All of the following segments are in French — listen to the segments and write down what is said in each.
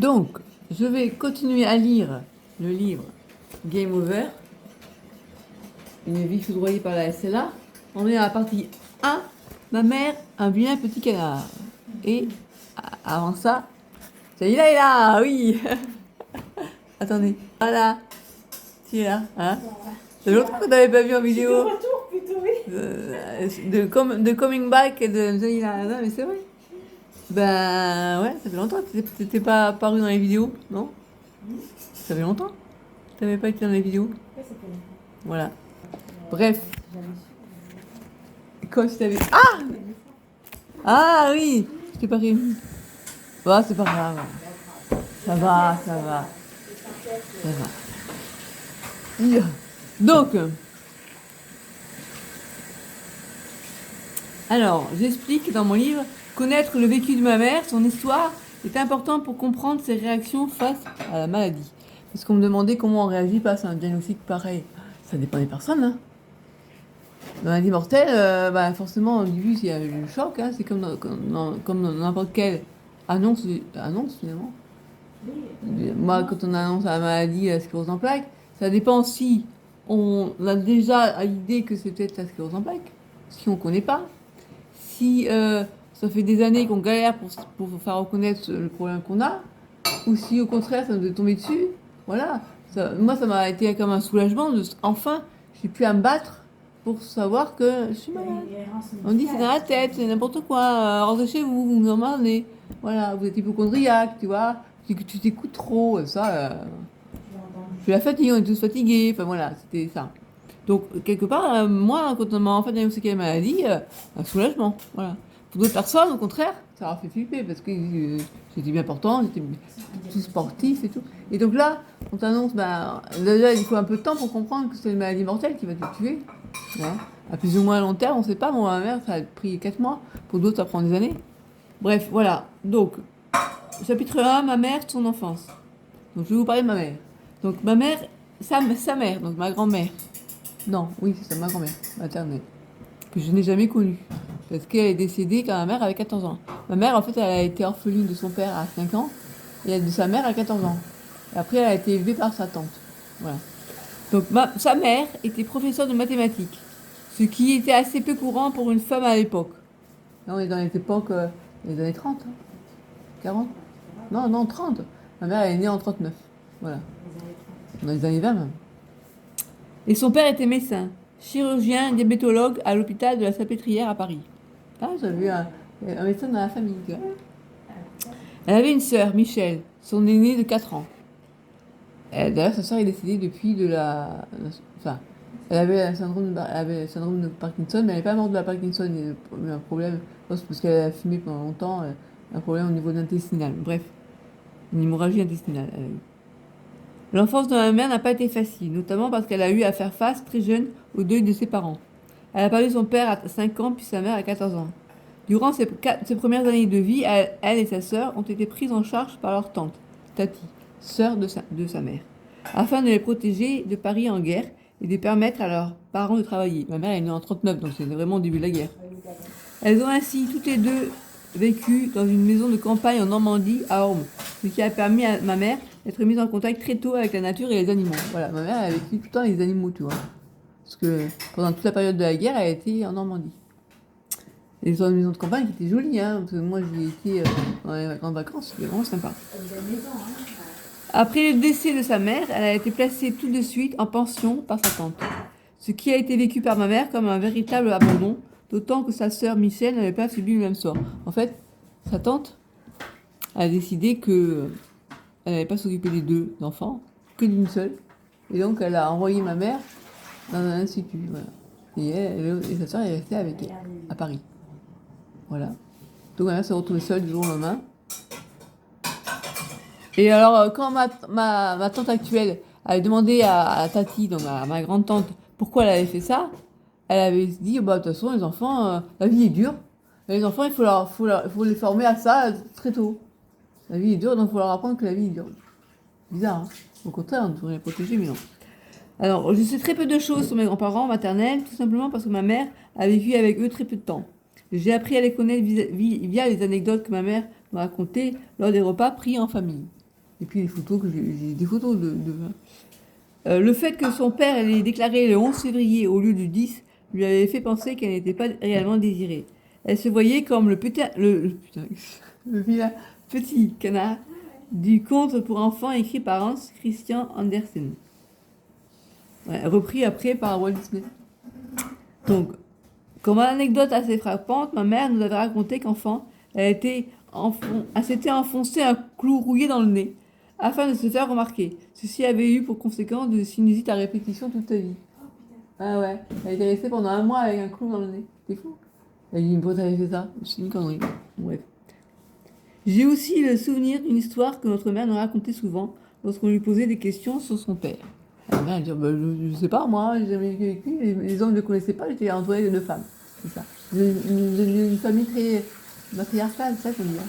Donc, je vais continuer à lire le livre Game Over, une vie foudroyée par la SLA. On est à la partie 1, ma mère, un vilain petit canard. Et avant ça, celui-là est là, oui. Attendez, voilà, tu es là, hein. C'est l'autre que t'avais pas vu en vidéo. De retour plutôt, oui. De Coming Back et de celui-là, non mais c'est vrai. Ben ouais, ça fait longtemps que t'étais pas apparu dans les vidéos, non? Ça fait longtemps que t'avais pas été dans les vidéos. Ouais, ça fait longtemps. Voilà. Bref, J'avais su. quand je t'avais... Ah! Ah oui! Je t'ai pas réuni. Bah, c'est pas grave. Ça va, ça va. Ça va. Donc, alors, j'explique dans mon livre, connaître le vécu de ma mère, son histoire, est important pour comprendre ses réactions face à la maladie. Parce qu'on me demandait comment on réagit face à un diagnostic pareil. Ça dépend des personnes, hein. Dans la maladie mortelle, bah forcément, au début, il y a eu le choc, hein. C'est comme dans n'importe quelle annonce finalement. Moi, quand on annonce la maladie, la sclérose en plaques, ça dépend si on a déjà à l'idée que c'est peut-être la sclérose en plaques, si on ne connaît pas. Si ça fait des années qu'on galère pour faire reconnaître le problème qu'on a, ou si au contraire ça nous est tombé dessus, voilà. Moi, ça m'a été comme un soulagement de enfin, j'ai plus à me battre pour savoir que je suis malade. On dit c'est dans la tête, c'est n'importe quoi, rentrez chez vous, vous m'emmerdez. Voilà, vous êtes hypochondriaque, tu vois, que tu t'écoutes trop, ça. Je suis la fatigue, on est tous fatigués, enfin voilà, c'était ça. Donc, quelque part, moi, quand on m'a enfin diagnostiqué la maladie, un soulagement, voilà. Pour d'autres personnes, au contraire, ça leur fait flipper parce que j'étais bien portant, j'étais tout sportif et tout. Et donc là, on t'annonce, ben, déjà, il faut un peu de temps pour comprendre que c'est une maladie mortelle qui va te tuer. Voilà. À plus ou moins long terme, on ne sait pas. Moi, ma mère, ça a pris 4 mois. Pour d'autres, ça prend des années. Bref, voilà. Donc, chapitre 1, ma mère, son enfance. Donc, je vais vous parler de ma mère. Donc, ma mère, sa mère, donc ma grand-mère. Non, oui, c'est ça, ma grand-mère maternelle, que je n'ai jamais connue. Parce qu'elle est décédée quand ma mère avait 14 ans. Ma mère, en fait, elle a été orpheline de son père à 5 ans et de sa mère à 14 ans. Et après, elle a été élevée par sa tante. Voilà. Donc, sa mère était professeure de mathématiques, ce qui était assez peu courant pour une femme à l'époque. Là, on est dans les époques, les années 30, hein, 40. Non, non, 30. Ma mère, elle est née en 39. Voilà. Dans les années 20 même. Et son père était médecin, chirurgien, diabétologue à l'hôpital de la Salpêtrière à Paris. Ah, j'avais un médecin dans la famille, tu vois. Elle avait une sœur, Michel, son aînée de 4 ans. D'ailleurs, sa sœur est décédée depuis enfin, elle avait elle avait le syndrome de Parkinson, mais elle n'est pas morte de la Parkinson. Il y a eu un problème, je pense, parce qu'elle a fumé pendant longtemps, un problème au niveau de l'intestinal. Bref, une hémorragie intestinale, elle a eu. L'enfance de ma mère n'a pas été facile, notamment parce qu'elle a eu à faire face très jeune au deuil de ses parents. Elle a perdu son père à 5 ans, puis sa mère à 14 ans. Durant ses premières années de vie, elle et sa sœur ont été prises en charge par leur tante, Tati, sœur de sa mère, afin de les protéger de Paris en guerre et de permettre à leurs parents de travailler. Ma mère est née en 39, donc c'est vraiment au début de la guerre. Elles ont ainsi toutes les deux vécu dans une maison de campagne en Normandie, à Orme, ce qui a permis à ma mère d'être mise en contact très tôt avec la nature et les animaux. Voilà, ma mère a vécu tout le temps avec les animaux, tu vois. Parce que pendant toute la période de la guerre, elle a été en Normandie. Et dans une maison de campagne qui était jolie, hein, parce que moi j'y ai été dans les grandes vacances, c'était vraiment sympa. Après le décès de sa mère, elle a été placée tout de suite en pension par sa tante. Ce qui a été vécu par ma mère comme un véritable abandon, d'autant que sa sœur Michel n'avait pas subi le même sort. En fait, sa tante a décidé que elle n'allait pas s'occuper des deux enfants, que d'une seule. Et donc elle a envoyé ma mère dans un institut. Voilà. Et sa sœur est restée avec elle, à Paris. Voilà. Donc ma mère s'est retrouvée seule du jour au lendemain. Et alors, quand ma tante actuelle avait demandé à Tati, donc à ma grande tante, pourquoi elle avait fait ça, elle avait dit, bah, de toute façon, les enfants, la vie est dure. Et les enfants, il faut les former à ça très tôt. La vie est dure, donc il faut leur apprendre que la vie est dure. Bizarre, hein. Au contraire, on devrait les protéger, mais non. Alors, je sais très peu de choses sur mes grands-parents maternels, tout simplement parce que ma mère a vécu avec eux très peu de temps. J'ai appris à les connaître via les anecdotes que ma mère me racontait lors des repas pris en famille. Et puis les photos, j'ai des photos le fait que son père ait déclaré le 11 février au lieu du 10 lui avait fait penser qu'elle n'était pas réellement désirée. Elle se voyait comme le vilain petit canard du conte pour enfants écrit par Hans Christian Andersen. Ouais, repris après par Walt Disney. Donc, comme anecdote assez frappante, ma mère nous avait raconté qu'enfant, elle s'était enfoncé un clou rouillé dans le nez afin de se faire remarquer. Ceci avait eu pour conséquence de sinusite à répétition toute sa vie. Ah ouais, elle était restée pendant 1 mois avec un clou dans le nez. C'est fou. Elle dit, pourquoi t'avais fait ça? C'est une connerie. Bref. J'ai aussi le souvenir d'une histoire que notre mère nous racontait souvent lorsqu'on lui posait des questions sur son père. La mère, elle dit, bah, je sais pas, moi, j'ai jamais vécu avec lui, les hommes ne le connaissaient pas, j'étais entourée de 2 femmes. C'est ça. Une famille très matriarcale, c'est ça qu'on dit. Hein.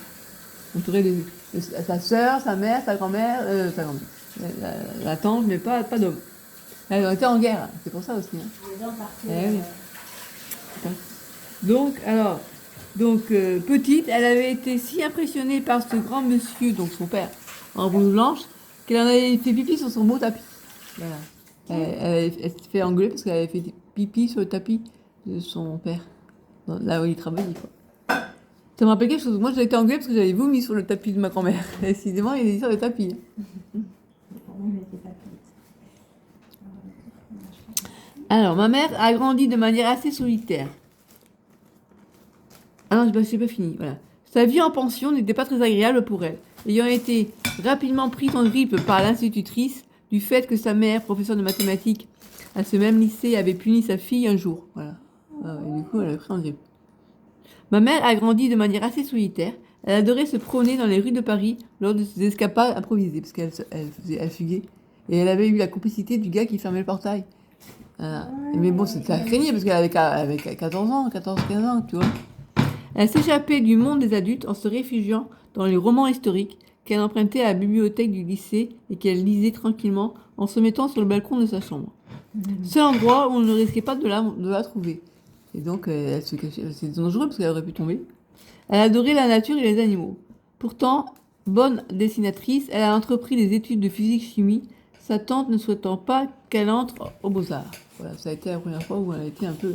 Entourée de sa sœur, sa mère, sa grand-mère, la tante, mais pas d'hommes. Elle était en guerre, c'est pour ça aussi. Hein. Les gens partaient. Oui. Petite, elle avait été si impressionnée par ce grand monsieur, donc son père, en blouse blanche, qu'elle en avait fait pipi sur son beau tapis. Voilà. Elle s'est fait engueuler parce qu'elle avait fait pipi sur le tapis de son père, là où il travaillait. Quoi. Ça me rappelle quelque chose. Moi, j'ai été engueulée parce que j'avais vomi sur le tapis de ma grand-mère. Décidément, il est sur le tapis. Alors, ma mère a grandi de manière assez solitaire. Ah non, c'est pas fini. Voilà. Sa vie en pension n'était pas très agréable pour elle, ayant été rapidement prise en grippe par l'institutrice du fait que sa mère, professeure de mathématiques à ce même lycée, avait puni sa fille un jour. Voilà. Et du coup, elle a pris en grippe. Ma mère a grandi de manière assez solitaire. Elle adorait se promener dans les rues de Paris lors de ses escapades improvisées, parce qu'elle fuguait. Et elle avait eu la complicité du gars qui fermait le portail. Mais bon, c'était à craigner, parce qu'elle avait 14 ans, 14-15 ans, tu vois. Elle s'échappait du monde des adultes en se réfugiant dans les romans historiques qu'elle empruntait à la bibliothèque du lycée et qu'elle lisait tranquillement en se mettant sur le balcon de sa chambre. Seul endroit où on ne risquait pas de la trouver. Et donc, elle se cachait. C'est dangereux parce qu'elle aurait pu tomber. Elle adorait la nature et les animaux. Pourtant, bonne dessinatrice, elle a entrepris des études de physique-chimie, sa tante ne souhaitant pas qu'elle entre aux Beaux-Arts. Voilà, ça a été la première fois où elle a été un peu...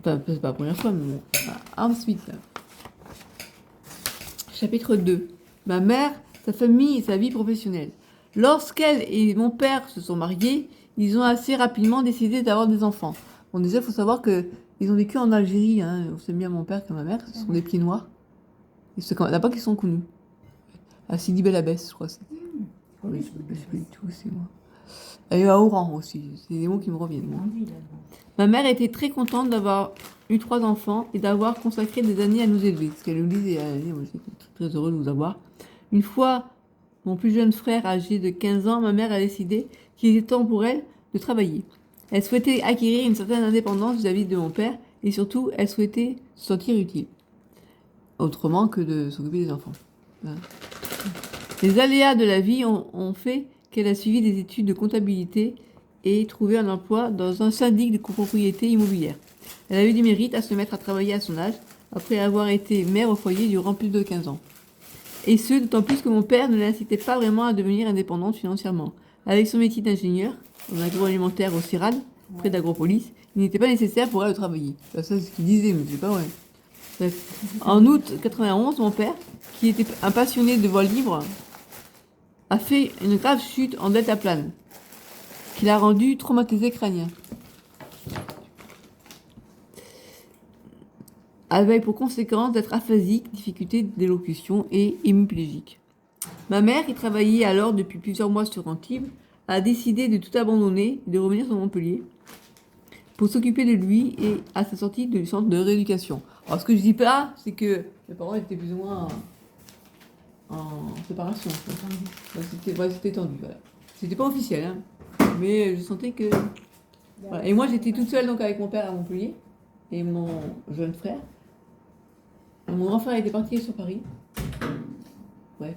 Enfin, c'est pas la première fois, mais bon. Ensuite, chapitre 2. Ma mère, sa famille et sa vie professionnelle. Lorsqu'elle et mon père se sont mariés, ils ont assez rapidement décidé d'avoir des enfants. Bon, déjà, il faut savoir qu'ils ont vécu en Algérie. Hein. C'est bien mon père que ma mère. Ce sont des pieds noirs. Là-bas qu'ils sont connus. À Sidi Bel Abbès, je crois. Oui, je sais plus du tout, c'est moi. Et à Oran aussi. C'est des mots qui me reviennent. Moi. Ma mère était très contente d'avoir eu 3 enfants et d'avoir consacré des années à nous élever. Ce qu'elle nous disait, moi j'étais très heureuse de vous avoir. Une fois mon plus jeune frère âgé de 15 ans, ma mère a décidé qu'il était temps pour elle de travailler. Elle souhaitait acquérir une certaine indépendance vis-à-vis de mon père et surtout, elle souhaitait se sentir utile. Autrement que de s'occuper des enfants. Voilà. Les aléas de la vie ont fait qu'elle a suivi des études de comptabilité et trouvé un emploi dans un syndic de copropriété immobilière. Elle a eu du mérite à se mettre à travailler à son âge, après avoir été mère au foyer durant plus de 15 ans. Et ce, d'autant plus que mon père ne l'incitait pas vraiment à devenir indépendante financièrement. Avec son métier d'ingénieur, en agroalimentaire au CIRAD, près d'Agropolis, il n'était pas nécessaire pour elle de travailler. Ça, c'est ce qu'il disait, mais c'est pas vrai. Bref. En août 91, mon père, qui était un passionné de vol libre, a fait une grave chute en deltaplane, qui l'a rendu traumatisé crânien. Avec pour conséquence d'être aphasique, difficulté d'élocution et hémiplégique. Ma mère, qui travaillait alors depuis plusieurs mois sur Antibes, a décidé de tout abandonner et de revenir sur Montpellier pour s'occuper de lui et à sa sortie du centre de rééducation. Alors ce que je dis pas, c'est que mes parents étaient plus ou moins en séparation. C'était tendu, voilà. C'était pas officiel, hein. Mais je sentais que... Voilà. Et moi j'étais toute seule donc avec mon père à Montpellier et mon jeune frère. Mon grand frère était parti sur Paris. Bref.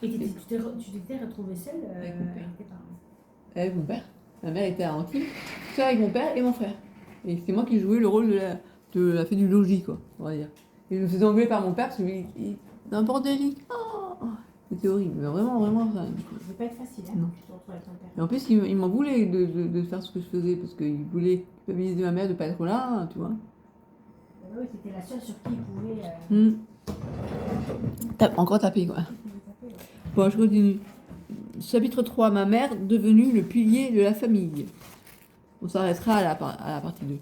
Et tu t'étais retrouvée seule avec mon père. tes parents? Avec mon père. Ma mère était à Antibes, seule avec mon père et mon frère. Et c'est moi qui jouais le rôle de la fée du logis, quoi, on va dire. Et je me faisais engueuler par mon père parce qu'il n'importe qui. Oh, C'était horrible, mais vraiment, vraiment. Ça... Ça ne pas être facile, hein, Non. quand tu te retrouves avec ton père. Et en plus, il m'en voulait de faire ce que je faisais, parce qu'il voulait culpabiliser ma mère de ne pas être là, tu vois. Oui, c'était la seule sur qui il pouvait. Encore tapé, quoi. Il pouvait taper, ouais. Bon, je continue. Chapitre 3, ma mère devenue le pilier de la famille. On s'arrêtera à la partie 2.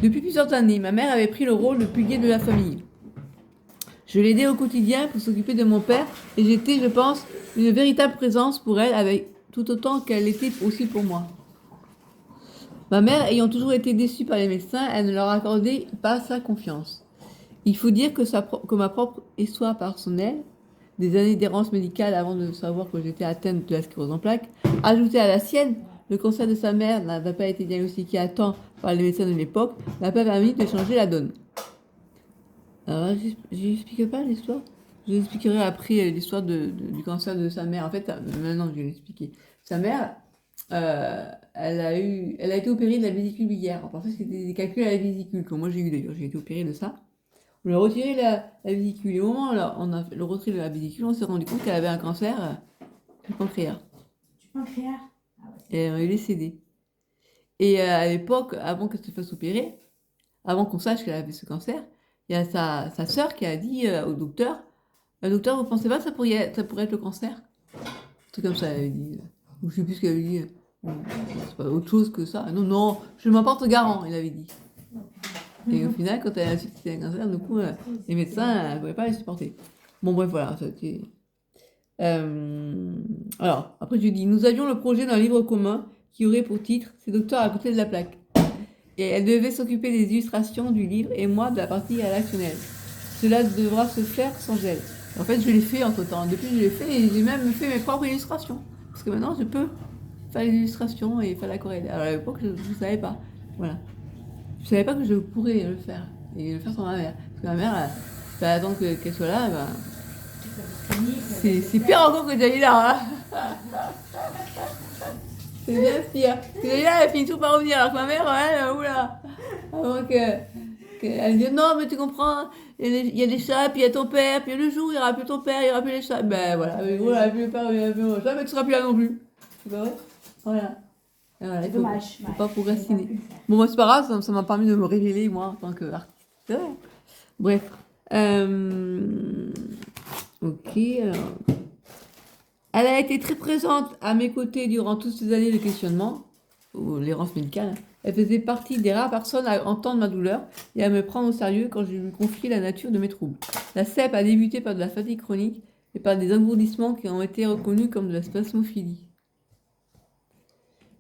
Depuis plusieurs années, ma mère avait pris le rôle de pilier de la famille. Je l'aidais au quotidien pour s'occuper de mon père et j'étais, je pense, une véritable présence pour elle, avec tout autant qu'elle l'était aussi pour moi. Ma mère ayant toujours été déçue par les médecins, elle ne leur accordait pas sa confiance. Il faut dire que ma propre histoire personnelle, des années d'errance médicale avant de savoir que j'étais atteinte de la sclérose en plaques, ajoutée à la sienne, le cancer de sa mère n'avait pas été diagnostiqué à temps par les médecins de l'époque, n'a pas permis de changer la donne. Alors, j'explique pas l'histoire. Je l'expliquerai après l'histoire du cancer de sa mère. En fait, maintenant je vais l'expliquer. Sa mère, elle a été opérée de la vésicule biliaire. On pensait que c'était des calculs à la vésicule, que moi j'ai eu d'ailleurs. J'ai été opérée de ça. On a retiré la vésicule. Et au moment où on a fait le retrait de la vésicule, on s'est rendu compte qu'elle avait un cancer du pancréas. Du pancréas. Ah ouais, Et elle est décédée. Et à l'époque, avant qu'elle se fasse opérer, avant qu'on sache qu'elle avait ce cancer, il y a sa sœur qui a dit au docteur, le docteur, vous pensez pas que ça pourrait être le cancer? Un truc comme ça, elle avait dit. Ou je sais plus ce qu'elle avait dit. C'est pas autre chose que ça. Non, non, je m'en porte garant, il avait dit. Et au final, quand elle a su que c'était un cancer, du coup, les médecins ne pouvaient pas les supporter. Bon, bref, voilà. Ça a été... alors, après, je dis, nous avions le projet d'un livre commun qui aurait pour titre « Ces docteurs à côté de la plaque ». Et elle devait s'occuper des illustrations du livre et moi de la partie rédactionnelle. Cela devra se faire sans elle. En fait, je l'ai fait entre-temps. Depuis, je l'ai fait et j'ai même fait mes propres illustrations. Parce que maintenant, je peux faire les illustrations et faire l'aquarelle. Alors à l'époque, je ne savais pas. Voilà. Je ne savais pas que je pourrais le faire. Et le faire sans ma mère. Parce que ma mère, elle attend qu'elle soit là. C'est pire encore que Dalila. Hein. C'est bien pire. Parce que Dalila, elle finit tout par revenir. Alors que ma mère, elle, oula. Avant qu'elle dit non, mais tu comprends, il y a des chats, puis il y a ton père, puis le jour, il n'y aura plus ton père, il n'y aura plus les chats. Ben voilà, mais voilà, plus le père, il n'y aura plus le chat, mais tu ne seras plus là non plus. C'est pas vrai? Voilà. Et voilà, dommage. Il faut pas procrastiner. Bon, moi, c'est pas grave, ça m'a permis de me révéler, moi, en tant qu'artiste. C'est vrai. Bref. Ok, alors. Elle a été très présente à mes côtés durant toutes ces années de questionnement, ou l'errance médicale. Elle faisait partie des rares personnes à entendre ma douleur et à me prendre au sérieux quand je lui confiais la nature de mes troubles. La CEP a débuté par de la fatigue chronique et par des engourdissements qui ont été reconnus comme de la spasmophilie.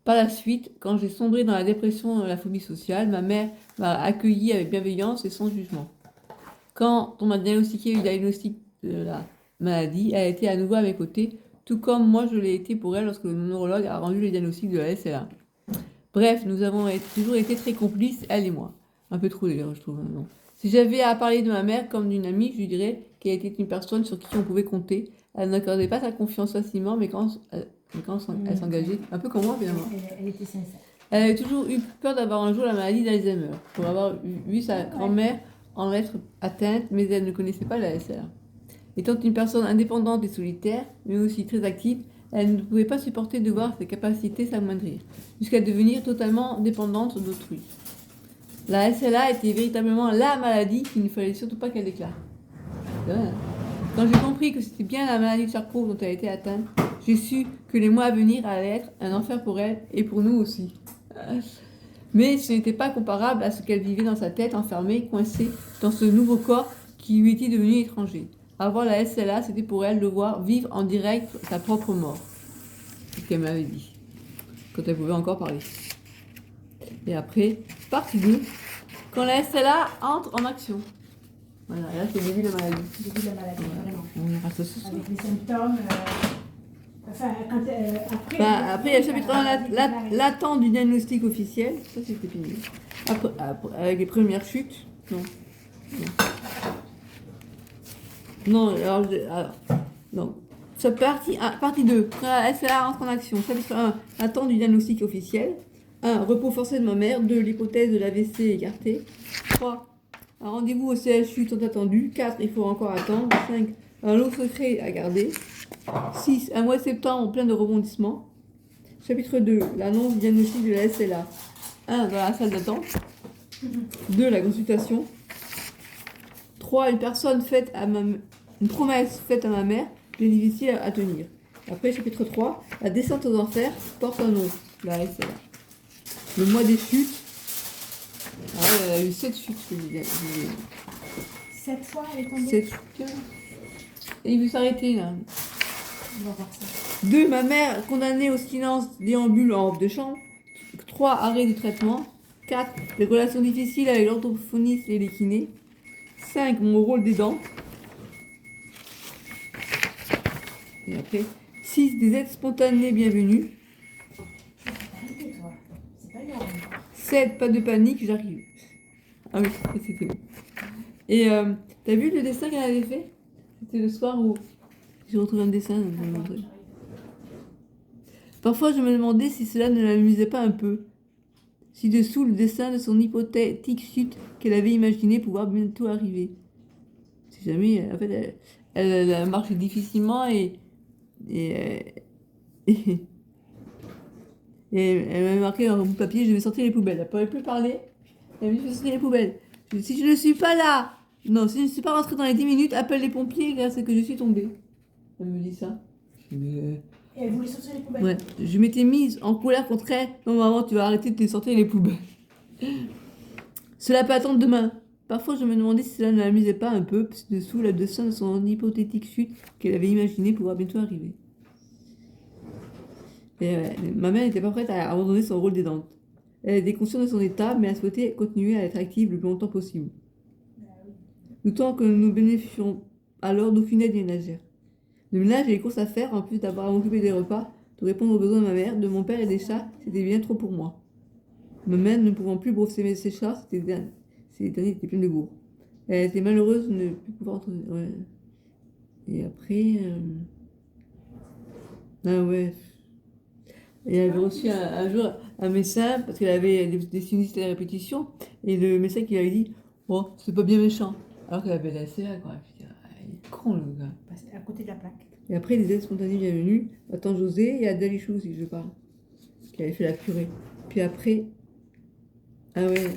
Par la suite, quand j'ai sombré dans la dépression et la phobie sociale, ma mère m'a accueilli avec bienveillance et sans jugement. Quand on m'a diagnostiqué le diagnostic de la maladie, elle a été à nouveau à mes côtés, tout comme moi je l'ai été pour elle lorsque le neurologue a rendu le diagnostic de la SLA. Bref, nous avons toujours été très complices, elle et moi. Un peu trop d'ailleurs, je trouve. Non. Si j'avais à parler de ma mère comme d'une amie, je lui dirais qu'elle était une personne sur qui on pouvait compter. Elle n'accordait pas sa confiance facilement, mais quand elle s'engageait, un peu comme moi finalement. Elle était sincère. Elle avait toujours eu peur d'avoir un jour la maladie d'Alzheimer, pour avoir vu sa grand-mère en être atteinte, mais elle ne connaissait pas la SLA. Étant une personne indépendante et solitaire, mais aussi très active, elle ne pouvait pas supporter de voir ses capacités s'amoindrir, jusqu'à devenir totalement dépendante d'autrui. La SLA était véritablement la maladie qu'il ne fallait surtout pas qu'elle déclare. Quand j'ai compris que c'était bien la maladie de Charcot dont elle était atteinte, j'ai su que les mois à venir allaient être un enfer pour elle et pour nous aussi. Mais ce n'était pas comparable à ce qu'elle vivait dans sa tête, enfermée, coincée dans ce nouveau corps qui lui était devenu étranger. Avoir la SLA, c'était pour elle de voir vivre en direct sa propre mort. C'est ce qu'elle m'avait dit, quand elle pouvait encore parler. Et après, partie 2, quand la SLA entre en action. Voilà, là c'est le début de la maladie. Le début de la maladie, vraiment. On verra ça ce soir. Avec les symptômes. Enfin, après. Après, il y a le chapitre 1, l'attente du diagnostic officiel. Ça, c'était fini. Après, avec les premières chutes. Non, alors non. Ça partie 2. Quand la SLA entre en action. Chapitre 1, l'attente du diagnostic officiel. 1. Repos forcé de ma mère. 2. L'hypothèse de l'AVC écartée. 3. Un rendez-vous au CHU tant attendu. 4. Il faut encore attendre. 5. Un long secret à garder. 6. Un mois de septembre plein de rebondissements. Chapitre 2. L'annonce diagnostic de la SLA. 1. Dans la salle d'attente. 2. La consultation. 3. Une promesse faite à ma mère, bien difficile à tenir. Après, chapitre 3. La descente aux enfers porte un nom. La SLA. Le mois des chutes. Ah, elle a eu 7 chutes. 7 fois, elle est tombée. 7 chutes. Et il veut s'arrêter là. On va voir ça. 2. Ma mère condamnée au silence déambule en robe de chambre. 3. Arrêt du traitement. 4. Des relations difficiles avec l'orthophoniste et les kinés. 5. Mon rôle d'aidant. Et après, 6. Des aides spontanées bienvenues. Arrêtez, toi. C'est pas grave. 7. Pas de panique, j'arrive. Ah oui, c'était bon. Et t'as vu le dessin qu'elle avait fait? C'était le soir où j'ai retrouvé un dessin. Je vais le montrer. Parfois, je me demandais si cela ne l'amusait pas un peu. Ci-dessous, le dessin de son hypothétique chute qu'elle avait imaginé pouvoir bientôt arriver. Si jamais, en fait, elle marche difficilement et elle m'a marqué dans un bout de papier, je vais sortir les poubelles. Elle ne pouvait plus parler. Elle m'a dit, je vais sortir les poubelles. Je dis, si je ne suis pas là, non, si je ne suis pas rentrée dans les 10 minutes, appelle les pompiers grâce à ce que je suis tombée. Elle me dit ça. Je dis, Et elle voulait sortir les poubelles. ouais, je m'étais mise en colère contre elle. Non, maman, tu vas arrêter de te sortir les poubelles. Cela peut attendre demain. Parfois, je me demandais si cela ne l'amusait pas un peu, parce que dessous, la dessin de son hypothétique chute qu'elle avait imaginé pouvoir bientôt arriver. Et ma mère n'était pas prête à abandonner son rôle d'aidante. Elle était consciente de son état, mais elle souhaitait continuer à être active le plus longtemps possible. D'autant que nous bénéficions alors d'aucune aide ménagère. Le ménage et les courses à faire, en plus d'avoir à m'occuper des repas, de répondre aux besoins de ma mère, de mon père et des chats, c'était bien trop pour moi. Ma mère ne pouvant plus brosser ses chats, ces derniers étaient pleins de bourre. Elle était malheureuse de ne plus pouvoir entendre. Ouais. Et après. Ah ouais. Et elle avait reçu un jour un médecin, parce qu'elle avait des sinistres à répétition, et le médecin qui lui avait dit, oh, c'est pas bien méchant. Alors qu'elle avait la CA, quoi. Je dis, ah, il est con, le gars. C'est à côté de la plaque. Et après, les aides spontanées bienvenues, à Tante José et à Dalichou, si je parle, qui avait fait la curée. Puis après, ah ouais,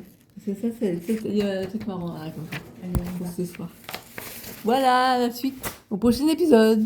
il y a un truc marrant à raconter Allez, on y va. pour ce soir. Voilà, la suite au prochain épisode.